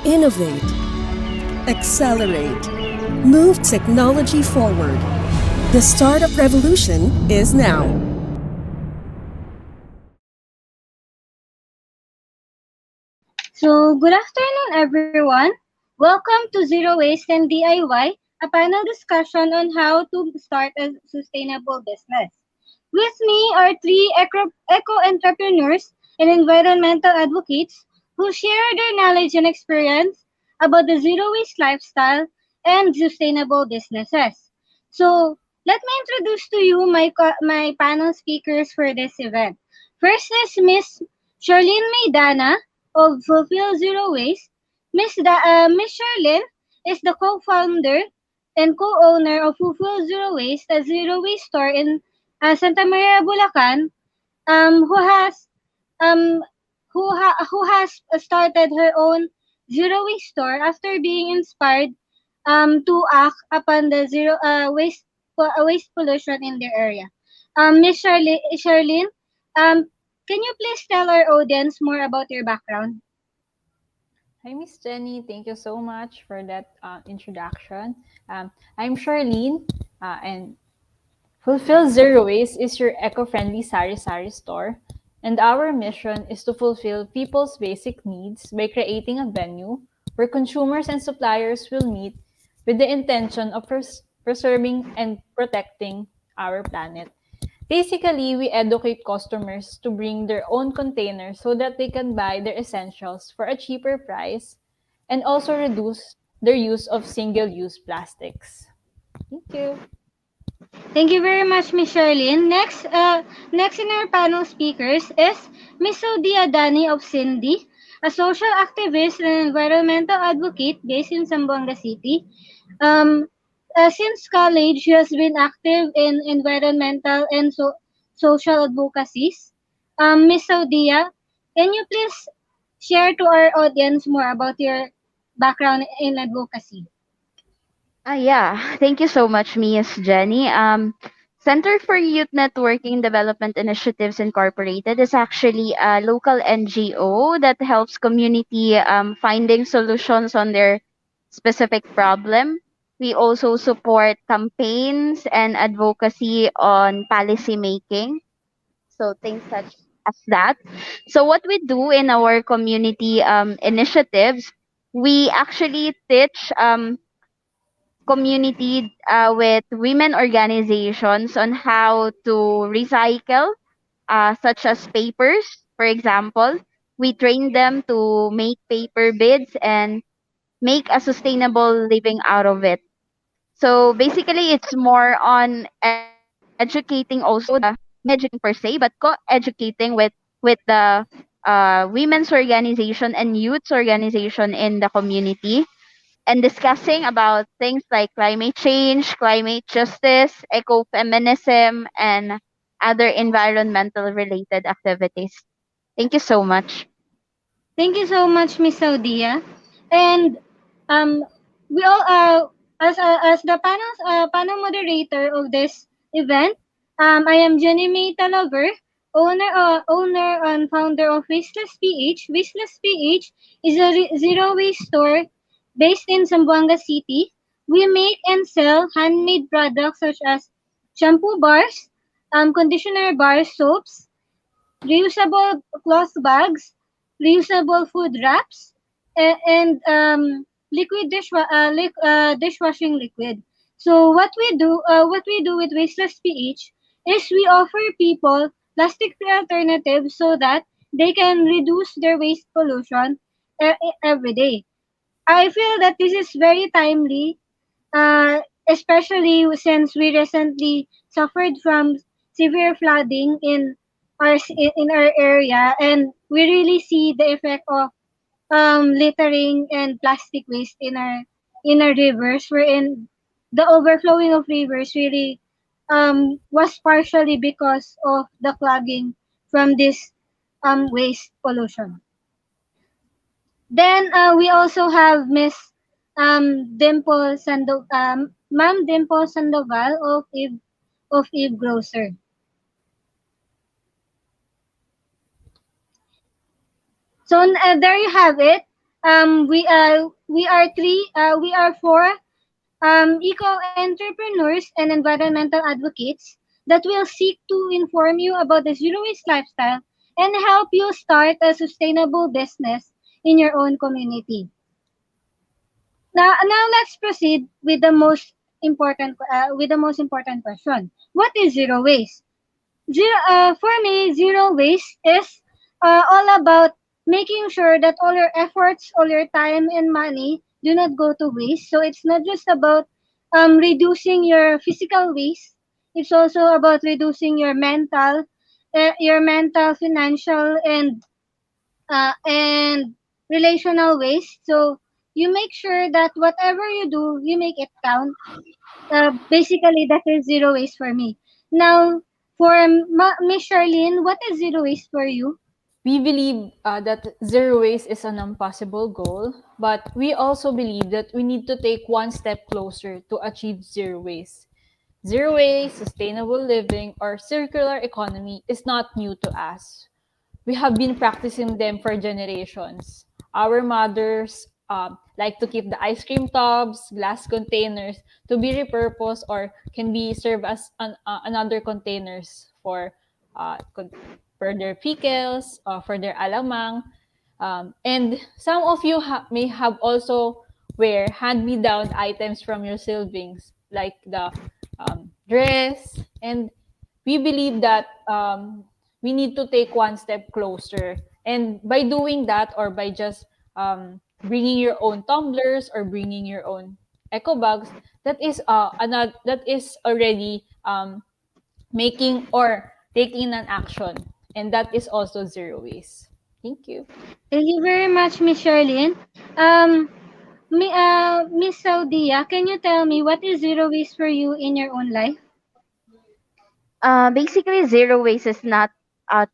Innovate, accelerate, move technology forward. The startup revolution is now. So, good afternoon, everyone. Welcome to Zero Waste and DIY, a panel discussion on how to start a sustainable business. With me are three eco entrepreneurs and environmental advocates who share their knowledge and experience about the zero waste lifestyle and sustainable businesses. So, let me introduce to you my panel speakers for this event. First is Miss Charlene Maidana of Fulfill Zero Waste. Miss Charlene is the co-founder and co-owner of Fulfill Zero Waste, a zero waste store in Santa Maria, Bulacan, who has um, who has started her own zero waste store after being inspired to act upon the zero waste pollution in the area. Miss Charlene, um, can you please tell our audience more about your background? Hi, Miss Jenny. Thank you so much for that introduction. I'm Charlene, and Fulfill Zero Waste is your eco-friendly sari-sari store, and our mission is to fulfill people's basic needs by creating a venue where consumers and suppliers will meet with the intention of preserving and protecting our planet. Basically, we educate customers to bring their own containers so that they can buy their essentials for a cheaper price and also reduce their use of single-use plastics. Thank you. Thank you very much, Miss Charlene. Next in our panel speakers is Miss Sodia Dani of Cindy, a social activist and environmental advocate based in Zamboanga City. Um, since college, she has been active in environmental and social advocacies. Miss Saudia, can you please share to our audience more about your background in advocacy? Yeah, thank you so much, Miss Jenny. Center for Youth Networking Development Initiatives Incorporated is actually a local NGO that helps community finding solutions on their specific problem. We also support campaigns and advocacy on policy making. So things such as that. So what we do in our community initiatives, we actually teach community with women organizations on how to recycle, such as papers, for example. We train them to make paper beads and make a sustainable living out of it. So basically, it's more on educating also educating per se, but co-educating with the women's organization and youth organization in the community and discussing about things like climate change, climate justice, ecofeminism, and other environmental related activities. Thank you so much. Thank you so much, Miss Saudia. And um, we all as the panel moderator of this event, I am Jenny May Talaver, owner and founder of Wasteless PH. Wasteless PH is a zero waste store based in Zamboanga City. We make and sell handmade products such as shampoo bars, conditioner bars, soaps, reusable cloth bags, reusable food wraps, and dishwashing liquid. So what we do with Wasteless PH is we offer people plastic-free alternatives so that they can reduce their waste pollution every day. I feel that this is very timely, especially since we recently suffered from severe flooding in our area, and we really see the effect of littering and plastic waste in our rivers, wherein the overflowing of rivers really was partially because of the clogging from this waste pollution. Then we also have Miss Ma'am Dimple Sandoval of Eve Grocer. So there you have it. We are four eco entrepreneurs and environmental advocates that will seek to inform you about the zero waste lifestyle and help you start a sustainable business in your own community. Now let's proceed with the most important question. What is zero waste? For me, zero waste is all about making sure that all your efforts, all your time and money do not go to waste. So it's not just about reducing your physical waste. It's also about reducing your mental, financial, and relational waste. So you make sure that whatever you do, you make it count. Basically, that is zero waste for me. Now, for Miss Charlene, what is zero waste for you? We believe that zero waste is an impossible goal, but we also believe that we need to take one step closer to achieve zero waste. Zero waste, sustainable living, or circular economy is not new to us. We have been practicing them for generations. Our mothers like to keep the ice cream tubs, glass containers to be repurposed or can be served as another containers uh, con- for their pickles, for their alamang. And some of you may have also wear hand-me-down items from your siblings, like the dress. And we believe that we need to take one step closer. And by doing that, or by just bringing your own tumblers or bringing your own eco bags, that is already making or taking an action, and that is also zero waste. Thank you. Thank you very much, Miss Charlene. Miss Saudia, can you tell me what is zero waste for you in your own life? Basically, zero waste is not uh,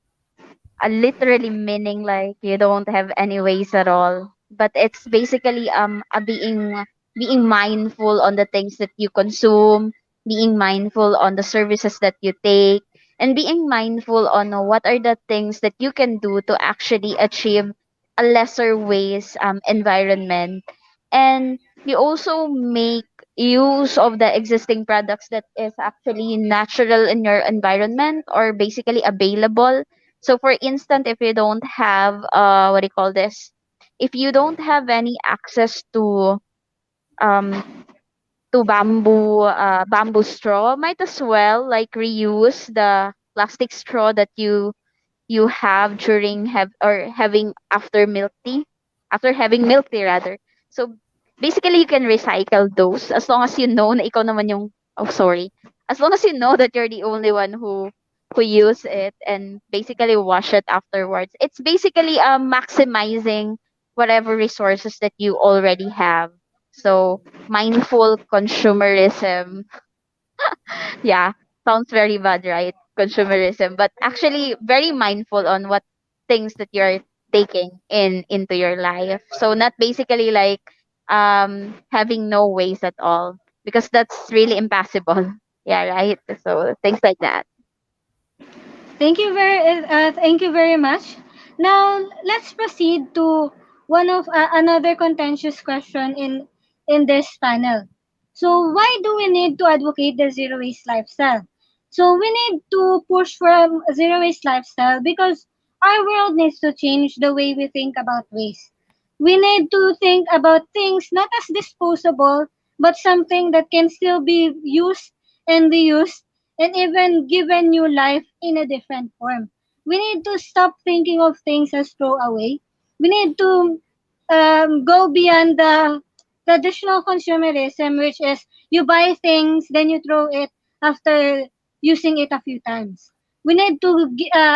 a literally meaning like you don't have any waste at all, but it's basically a being mindful on the things that you consume, being mindful on the services that you take, and being mindful on what are the things that you can do to actually achieve a lesser waste environment. And you also make use of the existing products that is actually natural in your environment or basically available. So for instance, if you don't have what do you call this? If you don't have any access um to bamboo straw, might as well like reuse the plastic straw that you have during have or having after having milk tea rather. So basically you can recycle those as long as you know na ikaw naman yung oh sorry. As long as you know that you're the only one who use it and basically wash it afterwards. It's basically maximizing whatever resources that you already have. So mindful consumerism, yeah, sounds very bad, right? Consumerism, but actually very mindful on what things that you're taking into your life. So not basically like having no waste at all because that's really impossible. Yeah, right. So things like that. Thank you very much. Now let's proceed to one of another contentious question in this panel. So why do we need to advocate the zero waste lifestyle? So we need to push for a zero waste lifestyle because our world needs to change the way we think about waste. We need to think about things not as disposable, but something that can still be used and reused and even given new life in a different form. We need to stop thinking of things as throwaway. We need to go beyond the traditional consumerism, which is you buy things, then you throw it after using it a few times. We need to,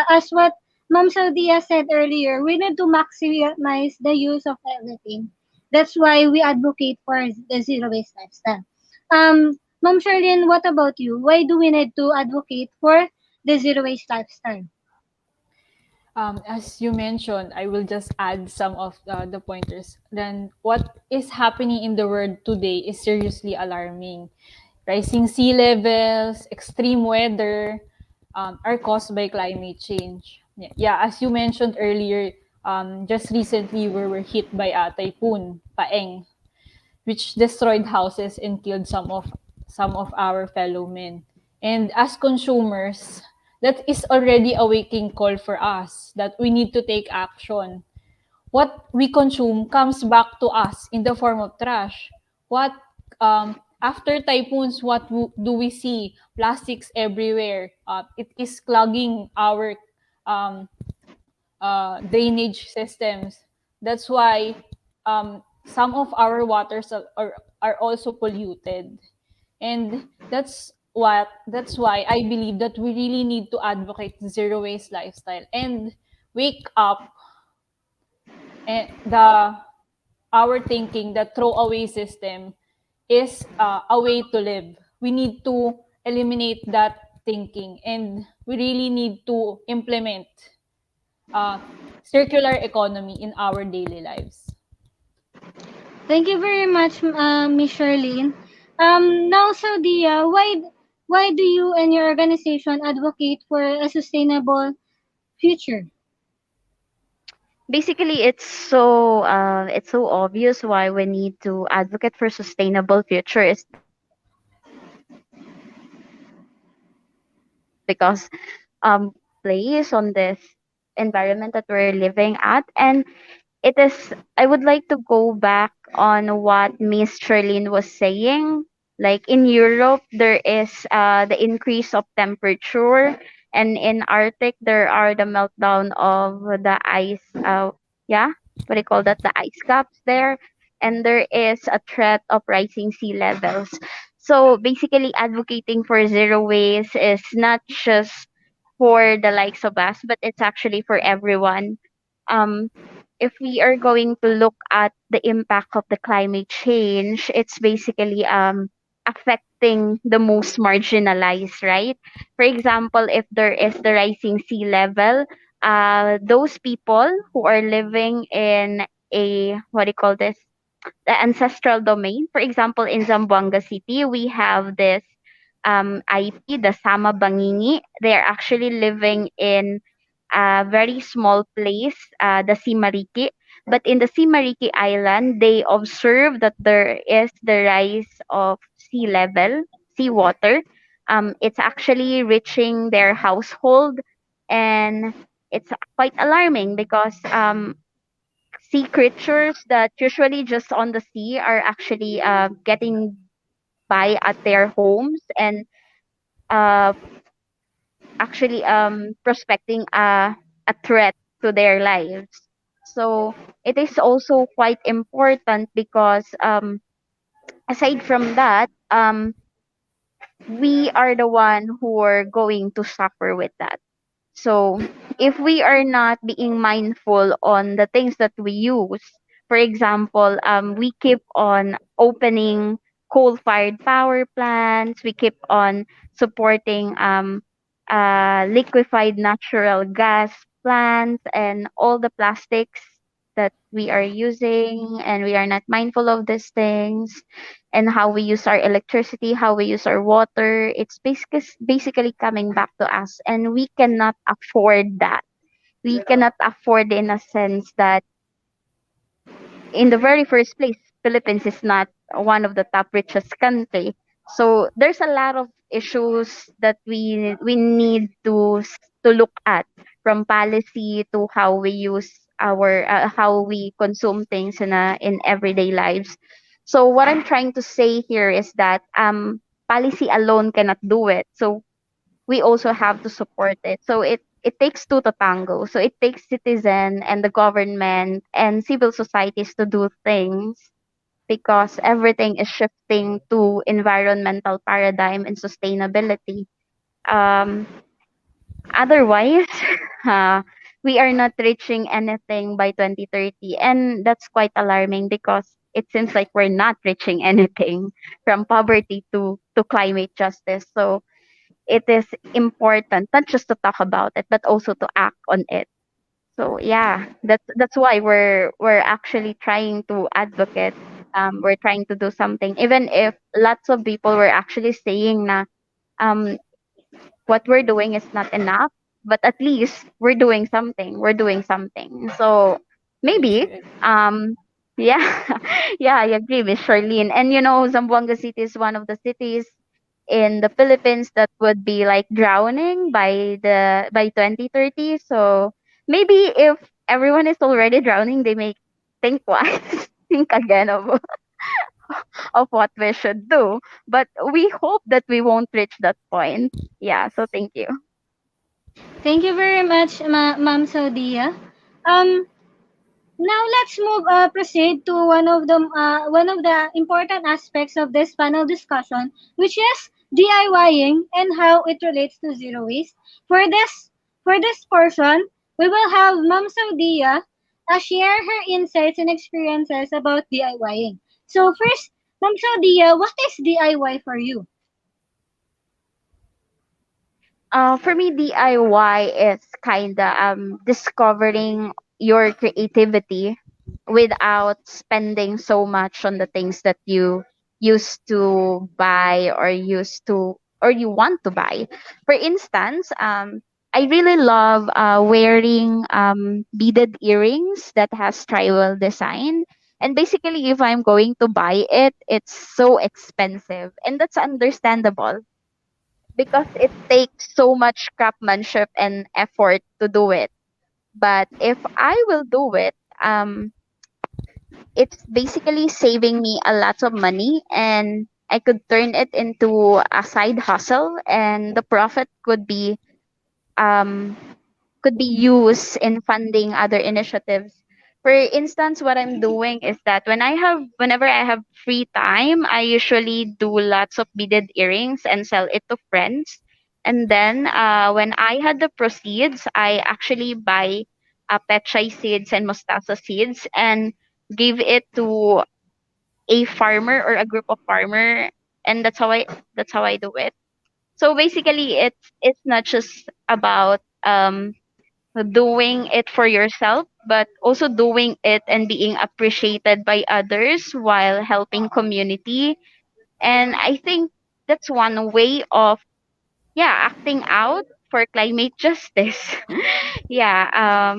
as what Ma'am Saudia said earlier, we need to maximize the use of everything. That's why we advocate for the zero waste lifestyle. Ma'am Charlene, what about you? Why do we need to advocate for the zero waste lifestyle? As you mentioned, I will just add some of the pointers. Then, what is happening in the world today is seriously alarming. Rising sea levels, extreme weather are caused by climate change. Yeah, as you mentioned earlier, Just recently, we were hit by a typhoon, Paeng, which destroyed houses and killed some of our fellow men. And as consumers, that is already a waking call for us that we need to take action. What we consume comes back to us in the form of trash. What After typhoons, what do we see? Plastics everywhere. It is clogging our um, drainage systems. That's why some of our waters are also polluted. And that's why I believe that we really need to advocate zero waste lifestyle and wake up the our thinking that throwaway system is a way to live. We need to eliminate that thinking, and we really need to implement uh, circular economy in our daily lives. Thank you very much, Miss Charlene. Now, Saudia, why do you and your organization advocate for a sustainable future? Basically, it's so obvious why we need to advocate for sustainable future is because plays on this environment that we're living at. And it is, I would like to go back on what Miss Charlene was saying. Like in Europe, there is the increase of temperature, and in Arctic, there are the meltdown of the ice. Yeah, what do you call that? The ice caps there, and there is a threat of rising sea levels. So basically, advocating for zero waste is not just for the likes of us, but it's actually for everyone. Um, if we are going to look at the impact of the climate change, it's basically affecting the most marginalized, right? For example, if there is the rising sea level, those people who are living in a what do you call this? The ancestral domain. For example, in Zamboanga City, we have this IP, the Sama Bangingi. They are actually living in a very small place, the Simariki. But in the Simariki Island, they observe that there is the rise of sea level, seawater. It's actually reaching their household, and it's quite alarming because sea creatures that usually just on the sea are actually getting by at their homes and uh, actually prospecting a threat to their lives. So it is also quite important because aside from that, we are the one who are going to suffer with that. So if we are not being mindful on the things that we use, for example, we keep on opening coal-fired power plants, we keep on supporting liquefied natural gas plants and all the plastics that we are using, and we are not mindful of these things and how we use our electricity, how we use our water. It's basically coming back to us, and we cannot afford that. We cannot afford in a sense that in the very first place, Philippines is not one of the top richest country. So there's a lot of issues that we need to look at, from policy to how we use our how we consume things in everyday lives. So what I'm trying to say here is that policy alone cannot do it. So we also have to support it. So it takes two to tango. So it takes citizen and the government and civil societies to do things because everything is shifting to environmental paradigm and sustainability. Um, Otherwise, uh, we are not reaching anything by 2030, and that's quite alarming because it seems like we're not reaching anything from poverty to climate justice. So it is important not just to talk about it but also to act on it. So yeah, that's why we're actually trying to advocate. We're trying to do something even if lots of people were actually saying na um what we're doing is not enough. but at least we're doing something. We're doing something. So I maybe, agree. yeah, yeah, I agree with Charlene. And Zamboanga City is one of the cities in the Philippines that would be like drowning by 2030. So maybe if everyone is already drowning, they may think twice, think again of what we should do. But we hope that we won't reach that point. Yeah. So thank you. Thank you very much, Ma'am Saudia. Um, Now let's proceed to one of the important aspects of this panel discussion, which is DIYing and how it relates to zero waste. For this portion, we will have Ma'am Saudia share her insights and experiences about DIYing. So first, Ma'am Saudia, what is DIY for you? For me, DIY is kinda discovering your creativity without spending so much on the things that you used to buy or you want to buy. For instance, I really love wearing beaded earrings that has tribal design. And basically, if I'm going to buy it, it's so expensive, and that's understandable because it takes so much craftsmanship and effort to do it. But if I will do it, it's basically saving me a lot of money, and I could turn it into a side hustle, and the profit um could be used in funding other initiatives. For instance, what I'm doing is that whenever I have free time, I usually do lots of beaded earrings and sell it to friends. And then when I had the proceeds, I actually buy pechay seeds and mustasa seeds and give it to a farmer or a group of farmer, and that's how I do it. So basically, it's not just about doing it for yourself, but also doing it and being appreciated by others while helping community. And I think that's one way of, yeah, acting out for climate justice. Yeah.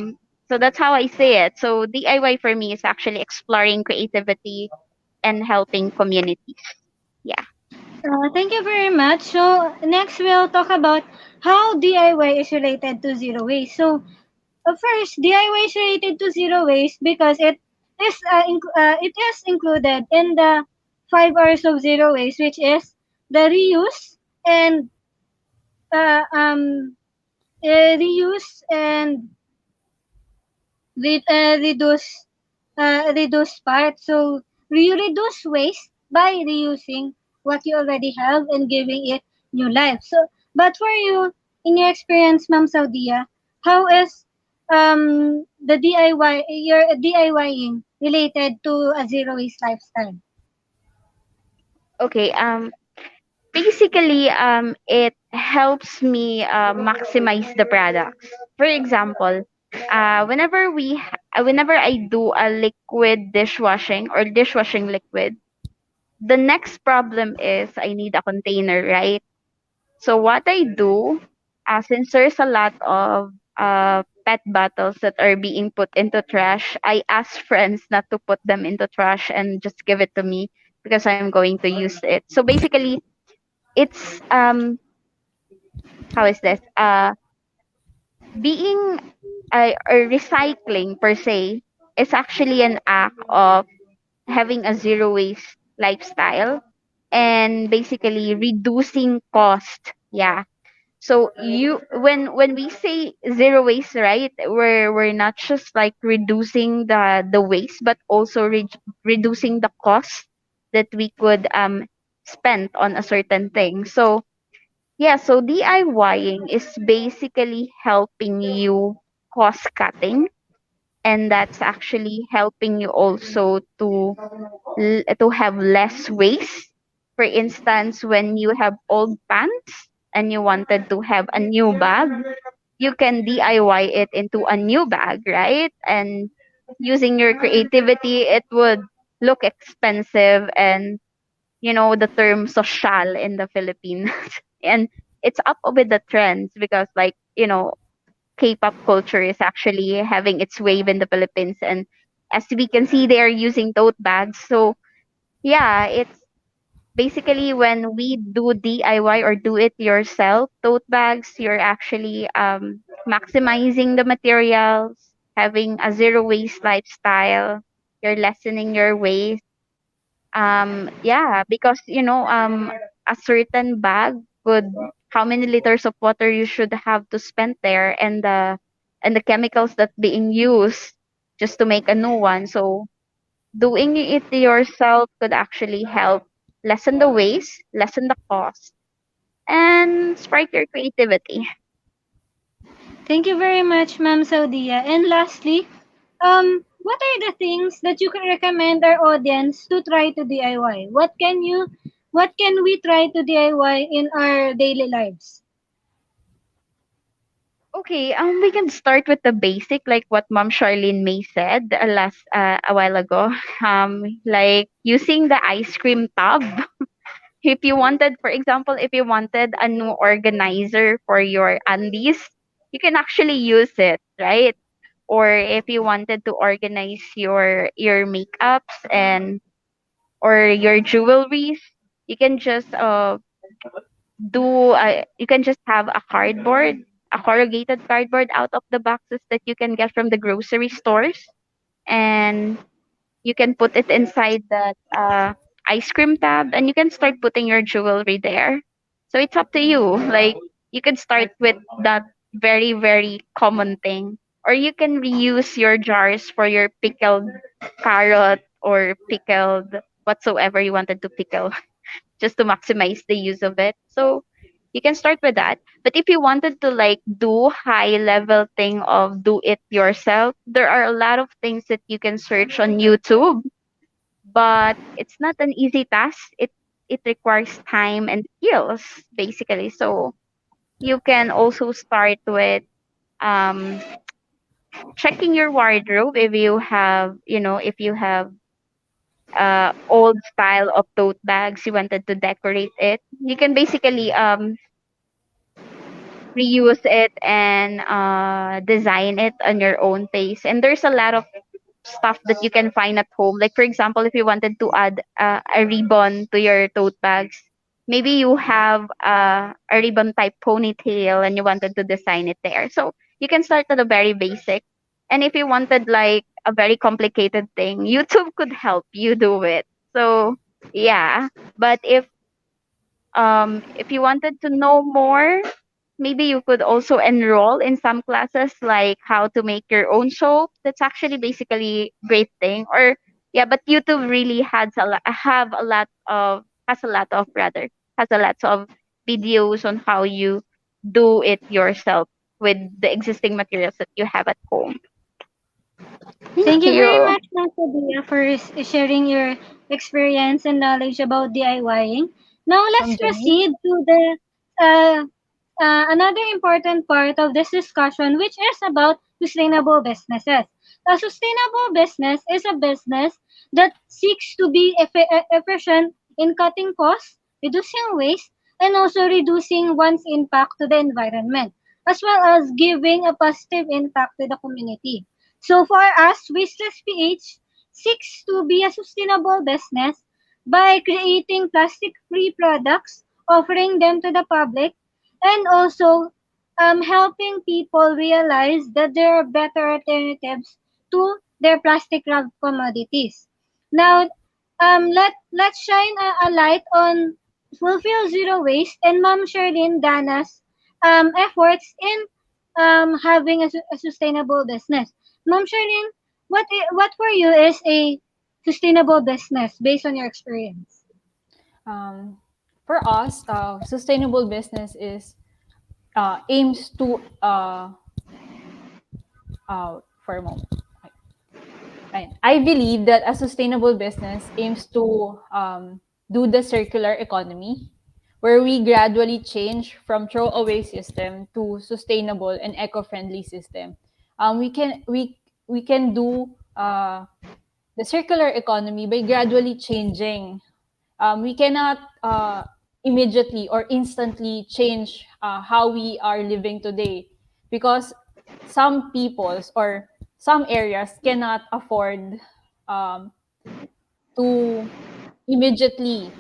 So that's how I say it. So DIY for me is actually exploring creativity and helping communities. Yeah. Thank you very much. So next we'll talk about how DIY is related to zero waste. So first, DIY is related to zero waste because it is included in the 5 hours of zero waste, which is the and uh, um reuse and reduce reduce part. So you reduce waste by reusing what you already have and giving it new life. So, but for you, in your experience, Ma'am Saudia, how is the DIY your DIYing related to a zero waste lifestyle? Okay. Basically, it helps me maximize the products. For example, whenever I do a liquid dishwashing or dishwashing liquid, the next problem is I need a container, right? So what I do, since there's a lot of pet bottles that are being put into trash, I ask friends not to put them into trash and just give it to me because I'm going to use it. So basically, it's how is this? Being or recycling per se is actually an act of having a zero waste lifestyle and basically reducing cost. Yeah. So when we say zero waste, right? We're not just like reducing the waste, but also reducing the cost that we could spend on a certain thing. So yeah, so DIYing is basically helping you cost cutting, and that's actually helping you also to have less waste. For instance, when you have old pants and you wanted to have a new bag, you can DIY it into a new bag, right? And using your creativity, it would look expensive and the term social in the Philippines. And it's up with the trends because like, K-pop culture is actually having its wave in the Philippines, and as we can see, they are using tote bags. So yeah, it's basically when we do DIY or do it yourself tote bags, you're actually maximizing the materials, having a zero waste lifestyle. You're lessening your waste. Yeah, because a certain bag would, how many liters of water you should have to spend there, and the chemicals that being used just to make a new one. So doing it yourself could actually help lessen the waste, lessen the cost, and spark your creativity. Thank you very much, Ma'am Saudia. And lastly, what are the things that you can recommend our audience to try to DIY? What can we try to DIY in our daily lives? Okay, we can start with the basic, like what Mom Charlene May said a while ago. Like using the ice cream tub. If you wanted, for example, if you wanted a new organizer for your undies, you can actually use it, right? Or if you wanted to organize your makeups and or your jewelries, you can just you can just have a corrugated cardboard out of the boxes that you can get from the grocery stores, and you can put it inside that ice cream tab, and you can start putting your jewelry there. So it's up to you. Like, you can start with that very, very common thing. Or you can reuse your jars for your pickled carrot or pickled whatsoever you wanted to pickle, just to maximize the use of it. So you can start with that. But if you wanted to like do high level thing of do it yourself, there are a lot of things that you can search on YouTube, but it's not an easy task. It requires time and skills basically. So you can also start with um checking your wardrobe if you have, if you have old style of tote bags, you wanted to decorate it, you can basically reuse it and design it on your own pace. And there's a lot of stuff that you can find at home. Like, for example, if you wanted to add a ribbon to your tote bags, maybe you have a ribbon type ponytail and you wanted to design it there. So you can start at a very basic. And if you wanted like a very complicated thing, YouTube could help you do it. So yeah. But if you wanted to know more, maybe you could also enroll in some classes like how to make your own soap. That's actually basically great thing. Or yeah, but YouTube really has a lot of rather has a lot of videos on how you do it yourself with the existing materials that you have at home. Thank Thank you very you. much, Ma'am Saudia, for sharing your experience and knowledge about DIYing. Now let's From Jenny. proceed to the uh, another important part of this discussion, which is about sustainable businesses. A sustainable business is a business that seeks to be efficient in cutting costs, reducing waste, and also reducing one's impact to the environment, as well as giving a positive impact to the community. So for us, Wasteless PH seeks to be a sustainable business by creating plastic-free products, offering them to the public, and also helping people realize that there are better alternatives to their plastic wrapped commodities. Now, let's shine a light on Fulfill Zero Waste and Ma'am Sherlyn Dana's efforts in having a sustainable business. Ma'am Sherlyn, what for you is a sustainable business based on your experience? Um, for us, sustainable business is aims to for a moment. I believe that a sustainable business aims to do the circular economy, where we gradually change from throwaway system to sustainable and eco-friendly system. We can do the circular economy by gradually changing. We cannot immediately or instantly change how we are living today, because some peoples or some areas cannot afford um, to immediately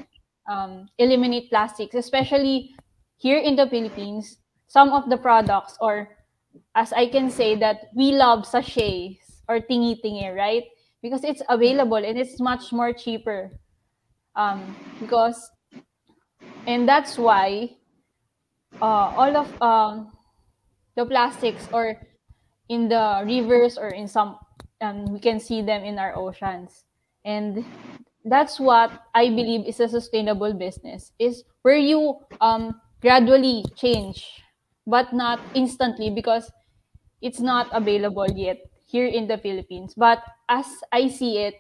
eliminate plastics, especially here in the Philippines. Some of the products, or as I can say, that we love sachets or tingi-tingi, right? Because it's available and it's much more cheaper. Because and that's why all of the plastics or in the rivers or in some we can see them in our oceans, and that's what I believe is a sustainable business, is where you gradually change but not instantly, because it's not available yet here in the Philippines. But as I see it,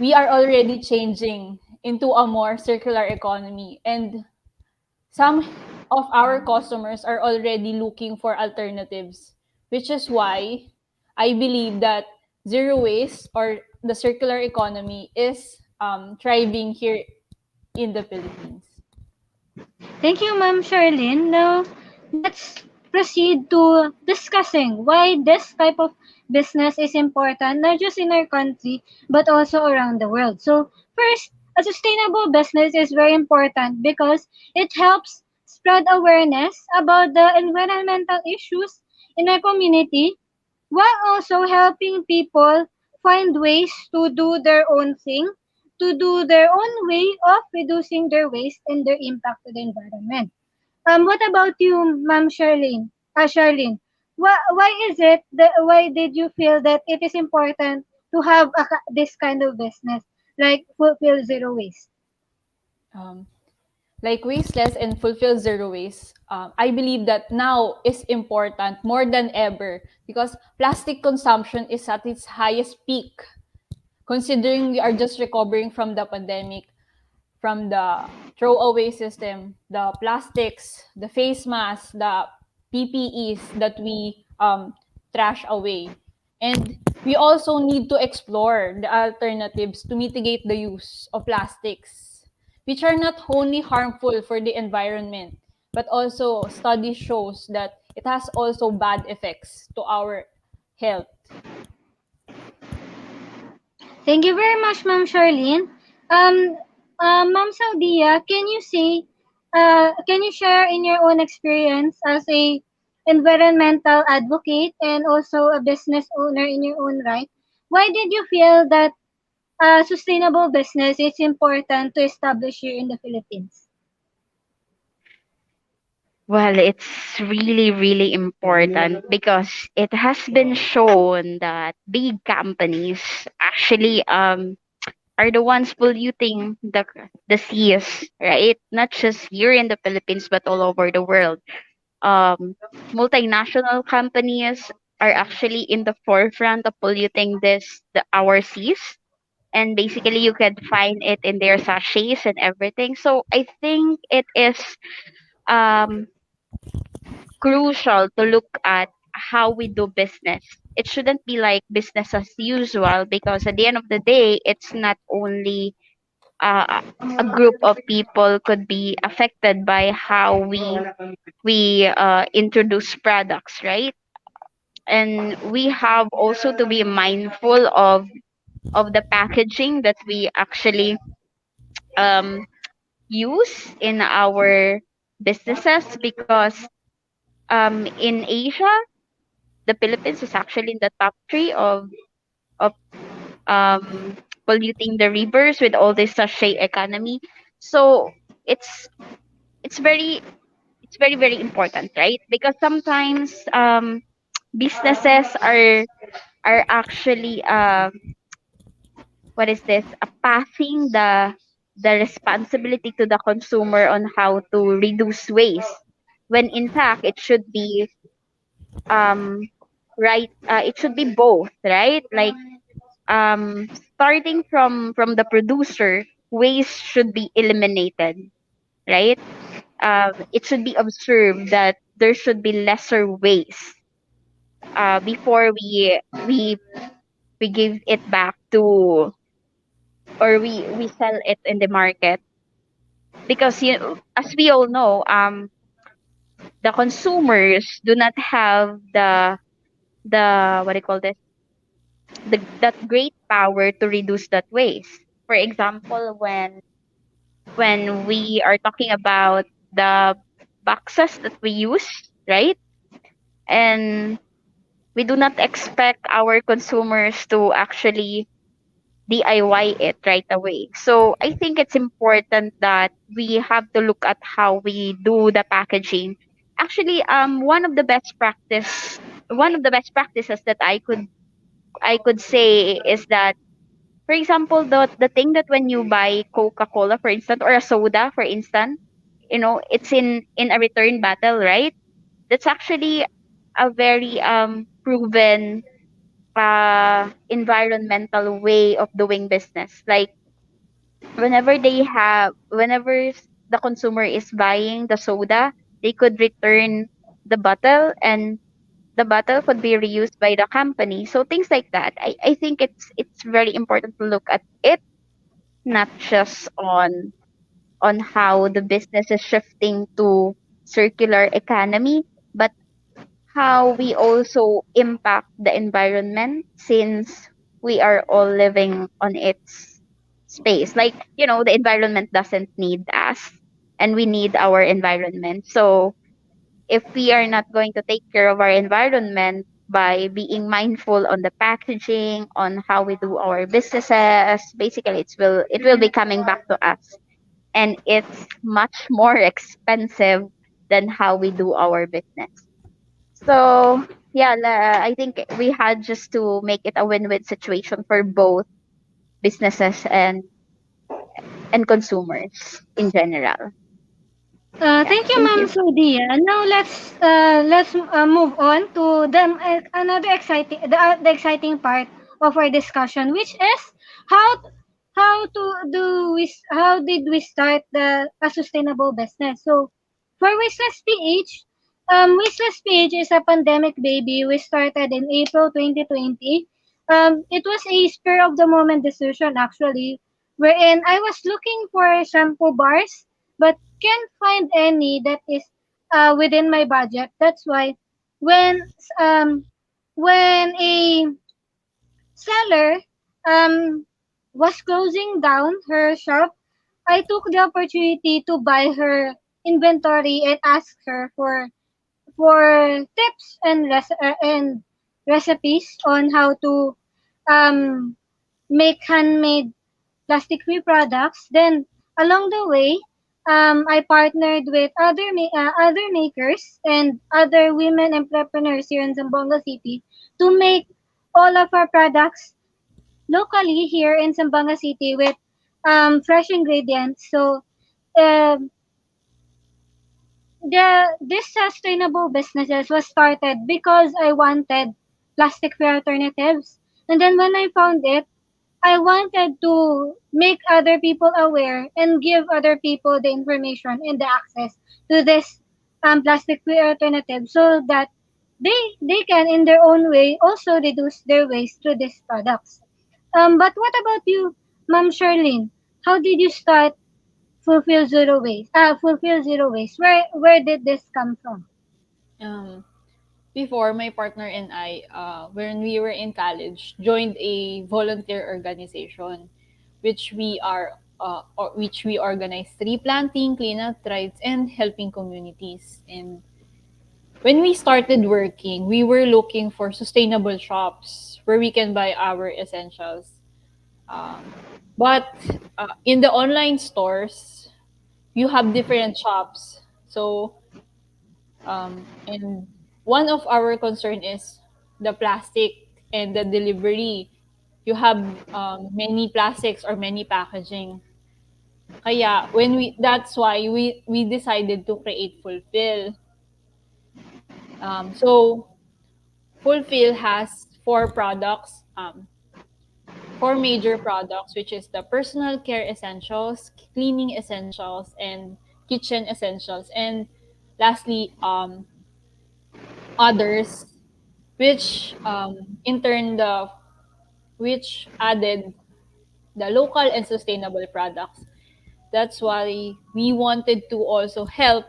we are already changing into a more circular economy, and some of our customers are already looking for alternatives, which is why I believe that zero waste or the circular economy is thriving here in the Philippines. Thank you, Ma'am Charlene. Now, let's proceed to discussing why this type of business is important, not just in our country, but also around the world. So, first, a sustainable business is very important because it helps spread awareness about the environmental issues in our community, while also helping people find ways to do their own thing, to do their own way of reducing their waste and their impact to the environment. What about you, Ma'am Charlene? Charlene, why is it that why did you feel that it is important to have this kind of business like fulfill zero waste? Um, like Wasteless and Fulfill Zero Waste, I believe that now is important more than ever because plastic consumption is at its highest peak, considering we are just recovering from the pandemic, from the throwaway system, the plastics, the face masks, the PPEs that we trash away. And we also need to explore the alternatives to mitigate the use of plastics, which are not only harmful for the environment, but also study shows that it has also bad effects to our health. Thank you very much, Ma'am Charlene. Ma'am Saudia, can you share in your own experience as a environmental advocate and also a business owner in your own right? Why did you feel that sustainable business is important to establish here in the Philippines? Well, it's really, really important because it has been shown that big companies actually are the ones polluting the seas, right? Not just here in the Philippines, but all over the world. Multinational companies are actually in the forefront of polluting our seas, and basically you can find it in their sachets and everything. So I think it is um crucial to look at how we do business. It shouldn't be like business as usual, because at the end of the day, it's not only a group of people could be affected by how we introduce products, right? And we have also to be mindful of the packaging that we actually um, use in our businesses, because in Asia, the Philippines is actually in the top three of polluting the rivers with all this sachet economy. So it's it's very it's very, very important, right? Because sometimes businesses are actually what is this, passing the responsibility to the consumer on how to reduce waste, when in fact it should be um right, it should be both, right? Like um starting from the producer, waste should be eliminated, right? It should be observed that there should be lesser waste before we give it back to, or we sell it in the market, because as we all know, the consumers do not have the what do you call this, that great power to reduce that waste. For example, when we are talking about the boxes that we use, right? And we do not expect our consumers to actually DIY it right away. So I think it's important that we have to look at how we do the packaging. Actually, one of the best practices that I could say is that, for example, the thing that when you buy Coca-Cola, for instance, or a soda, for instance, it's in a return battle, right? That's actually a very proven environmental way of doing business. Like whenever the consumer is buying the soda, they could return the bottle, and the bottle could be reused by the company. So things like that. I think it's very important to look at it, not just on how the business is shifting to circular economy, but how we also impact the environment, since we are all living on its space. Like, the environment doesn't need us, and we need our environment. So if we are not going to take care of our environment by being mindful on the packaging, on how we do our businesses, basically it will be coming back to us, and it's much more expensive than how we do our business. So yeah, I think we had just to make it a win-win situation for both businesses and consumers in general. Yeah, Thank you, thank Ma'am you. Sudia. Now let's move on to another the exciting part of our discussion, which is how how did we start a sustainable business? So for Wishless PH, Wishless PH is a pandemic baby. We started in April 2020. It was a spur of the moment decision actually, wherein I was looking for shampoo bars but can't find any that is within my budget. That's why when um when a seller was closing down her shop, I took the opportunity to buy her inventory and ask her for tips and recipes on how to um make handmade plastic-free products. Then along the way, I partnered with other makers and other women entrepreneurs here in Zamboanga City to make all of our products locally here in Zamboanga City with fresh ingredients. So um this sustainable businesses was started because I wanted plastic-free alternatives. And then when I found it, I wanted to make other people aware and give other people the information and the access to this plastic-free alternative so that they can in their own way also reduce their waste through these products. But what about you, Ma'am Charlene? How did you start Fulfill Zero Waste? Where did this come from? Um, Before, my partner and I, when we were in college, joined a volunteer organization, which we organize tree planting, cleanup drives, and helping communities. And when we started working, we were looking for sustainable shops where we can buy our essentials. Um, but in the online stores, you have different shops. So and one of our concern is the plastic and the delivery. You have many plastics or many packaging. Kaya that's why we decided to create Fulfill. So Fulfill has four major products, which is the personal care essentials, cleaning essentials, and kitchen essentials, and lastly, others, which in turn which added the local and sustainable products. That's why we wanted to also help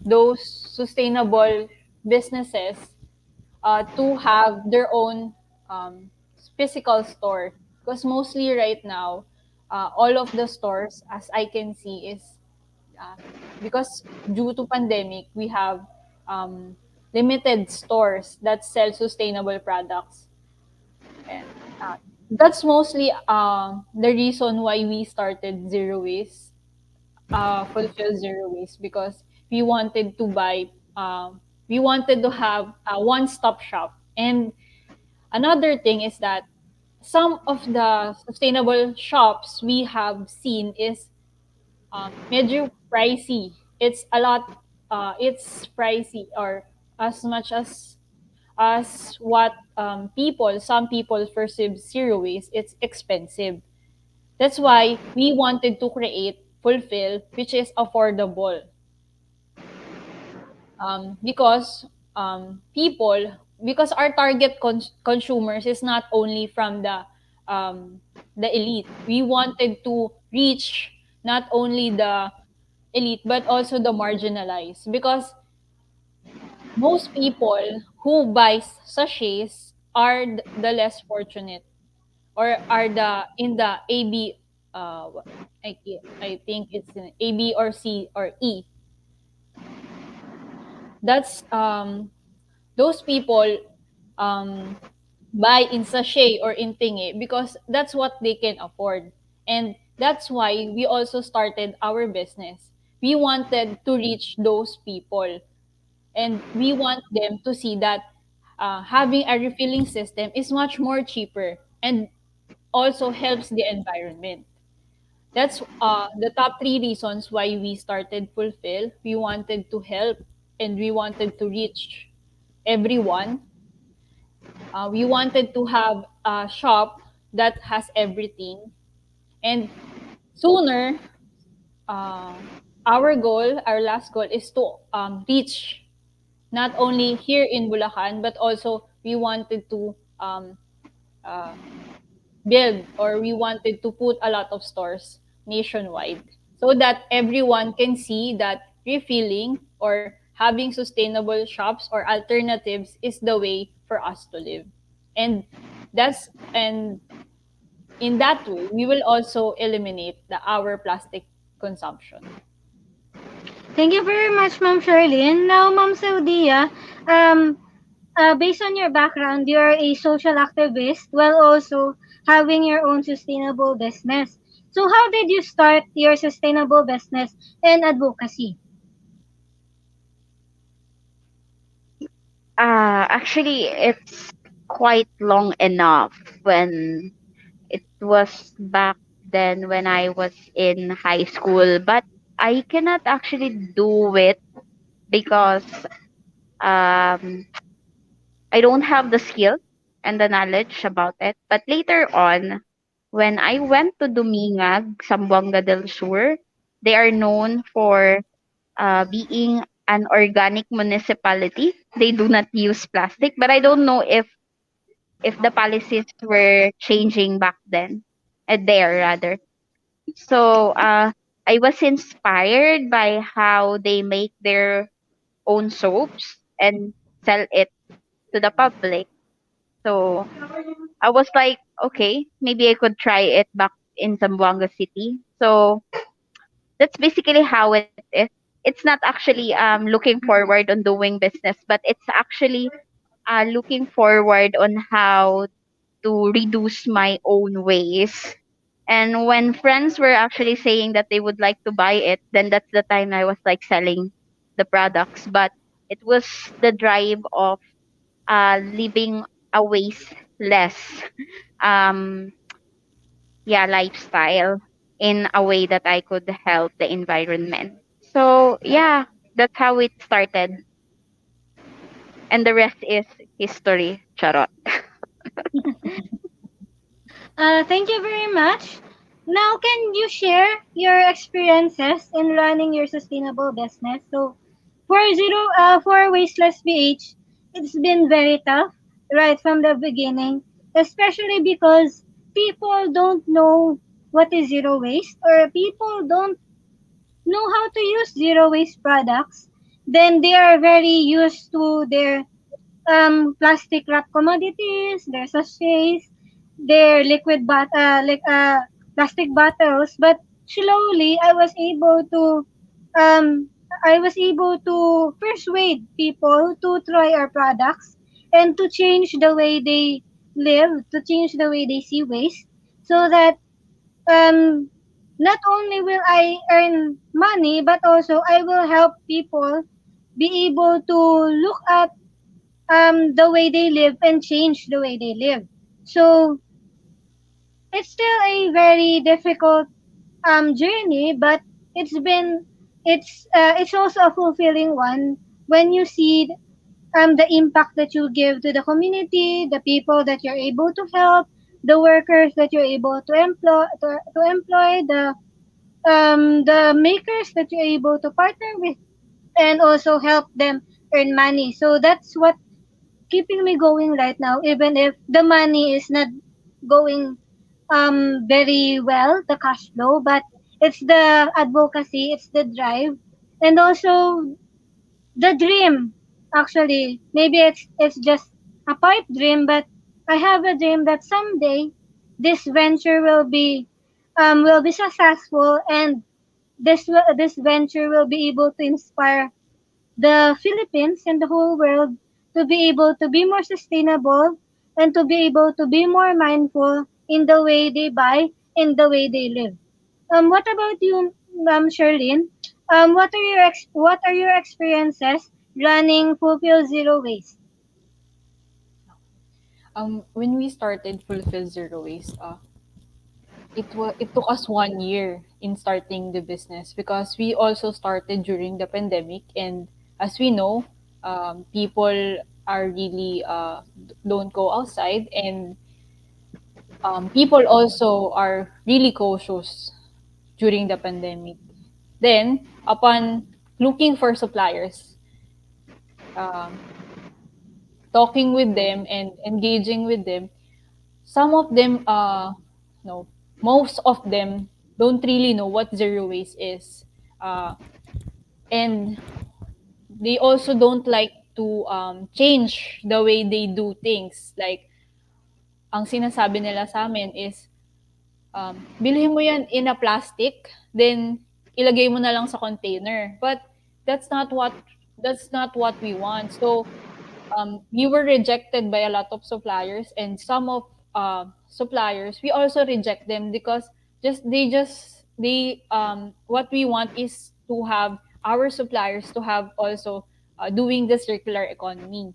those sustainable businesses to have their own um, physical store. Because mostly right now, all of the stores, as I can see, is uh, because due to pandemic, we have um, limited stores that sell sustainable products. And that's mostly the reason why we started Zero Waste, Fulfill Zero Waste, because we wanted to buy, we wanted to have a one-stop shop. And another thing is that some of the sustainable shops we have seen is medyo pricey. It's a lot, it's pricey, or as much as what some people perceive zero waste, it's expensive. That's why we wanted to create Fulfill, which is affordable. Because people, because our target consumers is not only from um, the elite. We wanted to reach not only the elite but also the marginalized, because most people who buy sachets are the less fortunate, or are the in the AB, I think it's in AB or C or E. That's those people um buy in sachet or in thingy because that's what they can afford. And that's why we also started our business. We wanted to reach those people, and we want them to see that having a refilling system is much more cheaper and also helps the environment. That's the top three reasons why we started Fulfill. We wanted to help and we wanted to reach everyone. We wanted to have a shop that has everything. And sooner, uh, our last goal is to reach not only here in Bulacan, but also we wanted to uh, build, or we wanted to put a lot of stores nationwide so that everyone can see that refilling or having sustainable shops or alternatives is the way for us to live. And and in that way we will also eliminate our plastic consumption. Thank you very much, Ma'am Charlene. Now, Ma'am Saudia, based on your background, you are a social activist while also having your own sustainable business. So, how did you start your sustainable business and advocacy? Actually, it's quite long enough when it was back then when I was in high school, but I cannot actually do it because um, I don't have the skill and the knowledge about it. But later on, when I went to Dumingag, Zamboanga del Sur, they are known for being an organic municipality. They do not use plastic, but I don't know if the policies were changing back then, there rather. So I was inspired by how they make their own soaps and sell it to the public. So I was like, okay, maybe I could try it back in Zamboanga City. So that's basically how it is. It's not actually looking forward on doing business, but it's actually looking forward on how to reduce my own waste. And when friends were actually saying that they would like to buy it, then that's the time I was like selling the products. But it was the drive of living a waste less um yeah lifestyle in a way that I could help the environment. So yeah, that's how it started, and the rest is history. Charot. Thank you very much. Now, can you share your experiences in running your sustainable business? So, for Wasteless BH, it's been very tough right from the beginning, especially because people don't know what is zero waste, or people don't know how to use zero waste products. Then they are very used to their plastic wrap commodities, their sachets, their plastic bottles. But slowly, um, I was able to persuade people to try our products and to change the way they live, to change the way they see waste, so that um, not only will I earn money, but also I will help people be able to look at the way they live and change the way they live. So it's still a very difficult journey, but it's been it's also a fulfilling one when you see the impact that you give to the community, the people that you're able to help, the workers that you're able to employ, the makers that you're able to partner with, and also help them earn money. So that's what keeping me going right now, even if the money is not going very well, the cash flow, but it's the advocacy, it's the drive, and also the dream. Actually, maybe it's just a pipe dream, but I have a dream that someday this venture will be successful, and this venture will be able to inspire the Philippines and the whole world to be able to be more sustainable and to be able to be more mindful in the way they buy, in the way they live. What about you, Charlene? What are your experiences running Fulfill Zero Waste? When we started Fulfill Zero Waste, it took us 1 year in starting the business because we also started during the pandemic, and as we know, people are really don't go outside, and people also are really cautious during the pandemic. Then, upon looking for suppliers, um, talking with them and engaging with them, some of them, no, most of them don't really know what zero waste is. Uh, and they also don't like to change the way they do things. Like, ang sinasabi nila sa amin is, bilhin mo yan in a plastic, then ilagay mo na lang sa container. But that's not what that's not what we want. So we were rejected by a lot of suppliers, and some of suppliers we also reject them because they what we want is to have our suppliers to have also doing the circular economy.